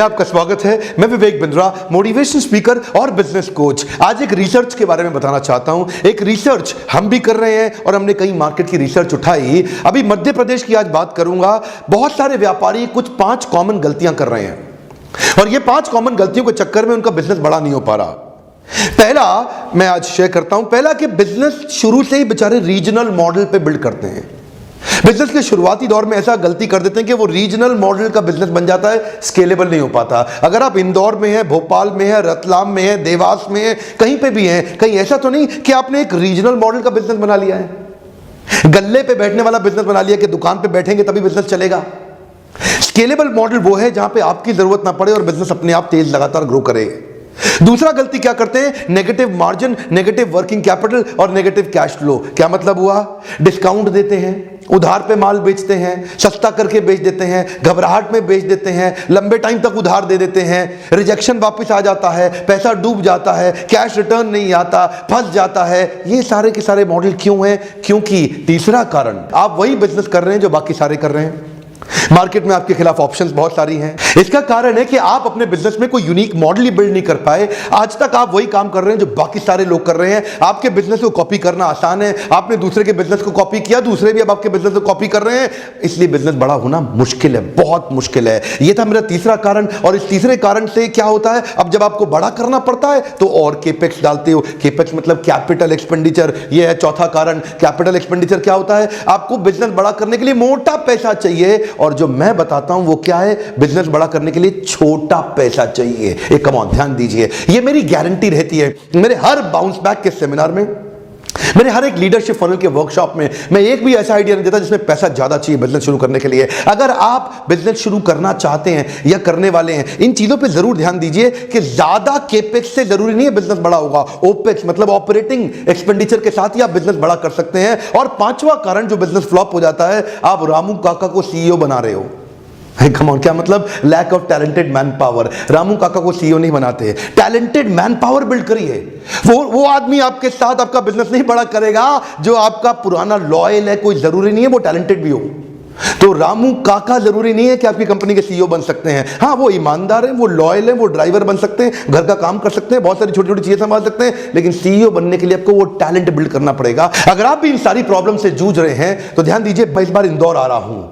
आपका स्वागत है। मैं विवेक बिंद्रा, मोटिवेशन स्पीकर और बिजनेस कोच। आज एक रिसर्च के बारे में बताना चाहता हूं। एक रिसर्च हम भी कर रहे हैं और हमने कई मार्केट की रिसर्च उठाई। अभी मध्य प्रदेश की आज बात करूंगा। बहुत सारे व्यापारी कुछ 5 कॉमन गलतियां कर रहे हैं और ये 5 कॉमन गलतियों के चक्कर में उनका बिजनेस बड़ा नहीं हो पा रहा। पहला मैं आज शेयर करता हूं। पहला कि बिजनेस शुरू से ही बेचारे रीजनल मॉडल पे बिल्ड करते हैं। बिजनेस के शुरुआती दौर में ऐसा गलती कर देते हैं कि वो रीजनल मॉडल का बिजनेस बन जाता है, स्केलेबल नहीं हो पाता। अगर आप इंदौर में हैं, भोपाल में हैं, रतलाम में हैं, देवास में हैं, कहीं पे भी हैं, कहीं ऐसा तो नहीं कि आपने एक रीजनल मॉडल का बिजनेस बना लिया है, गल्ले पे बैठने वाला बिजनेस बना लिया कि दुकान पे बैठेंगे तभी बिजनेस चलेगा। स्केलेबल मॉडल वो है जहां पे आपकी जरूरत ना पड़े और बिजनेस अपने आप तेज लगातार ग्रो करे। दूसरा गलती क्या करते हैं? Negative margin, negative working capital और नेगेटिव कैश फ्लो। क्या मतलब हुआ? डिस्काउंट देते हैं, उधार पे माल बेचते हैं, सस्ता करके बेच देते हैं, घबराहट में बेच देते हैं, लंबे टाइम तक उधार दे देते हैं, रिजेक्शन वापस आ जाता है, पैसा डूब जाता है, कैश रिटर्न नहीं आता, फंस जाता है। ये सारे के सारे मॉडल क्यों हैं? क्योंकि तीसरा कारण, आप वही बिजनेस कर रहे हैं जो बाकी सारे कर रहे हैं। मार्केट में आपके खिलाफ ऑप्शंस बहुत सारी हैं। इसका कारण है कि आप अपने बिजनेस में कोई यूनिक मॉडल ही बिल्ड नहीं कर पाए। आज तक आप वही काम कर रहे हैं जो बाकी सारे लोग कर रहे हैं। आपके बिजनेस को कॉपी करना आसान है, आपने दूसरे के बिजनेस को कॉपी किया, दूसरे भी अब आपके बिजनेस को कॉपी कर रहे हैं, इसलिए बिजनेस बड़ा होना मुश्किल है, बहुत मुश्किल है। यह था मेरा तीसरा कारण। और इस तीसरे कारण से क्या होता है, अब जब आपको बड़ा करना पड़ता है तो और केपेक्स डालते हो। केपेक्स मतलब कैपिटल एक्सपेंडिचर। यह है चौथा कारण। कैपिटल एक्सपेंडिचर क्या होता है? आपको बिजनेस बड़ा करने के लिए मोटा पैसा चाहिए और जो मैं बताता हूं वो क्या है? बिजनेस बड़ा करने के लिए छोटा पैसा चाहिए। एक कम ऑन, ध्यान दीजिए, ये मेरी गारंटी रहती है। मेरे हर बाउंस बैक के सेमिनार में, मेरे हर एक लीडरशिप फनल के वर्कशॉप में मैं एक भी ऐसा आइडिया नहीं देता जिसमें पैसा ज्यादा चाहिए बिजनेस शुरू करने के लिए। अगर आप बिजनेस शुरू करना चाहते हैं या करने वाले हैं, इन चीजों पे जरूर ध्यान दीजिए कि ज्यादा केपेक्स से जरूरी नहीं है बिजनेस बड़ा होगा। ओपेक्स मतलब ऑपरेटिंग एक्सपेंडिचर के साथ ही आप बिजनेस बड़ा कर सकते हैं। और पांचवा कारण जो बिजनेस फ्लॉप हो जाता है, आप रामू काका को सीईओ बना रहे हो। कम ऑन, क्या मतलब? Lack of talented man power. Ramu Kaka को सीईओ नहीं बनाते, टैलेंटेड मैन पावर बिल्ड करिए। वो आदमी आपके साथ आपका बिजनेस नहीं बड़ा करेगा जो आपका पुराना लॉयल है। कोई जरूरी नहीं है वो टैलेंटेड भी हो। तो रामू काका जरूरी नहीं है कि आपकी कंपनी के सीईओ बन सकते हैं। हाँ, वो ईमानदार है, वो लॉयल है, वो ड्राइवर बन सकते हैं, घर का काम कर सकते हैं, बहुत सारी छोटी छोटी चीजें संभाल सकते हैं, लेकिन सीईओ बनने के लिए आपको वो टैलेंट बिल्ड करना पड़ेगा। अगर आप भी इन सारी प्रॉब्लम से जूझ रहे हैं तो ध्यान दीजिए, मैं इस बार इंदौर आ रहा हूं।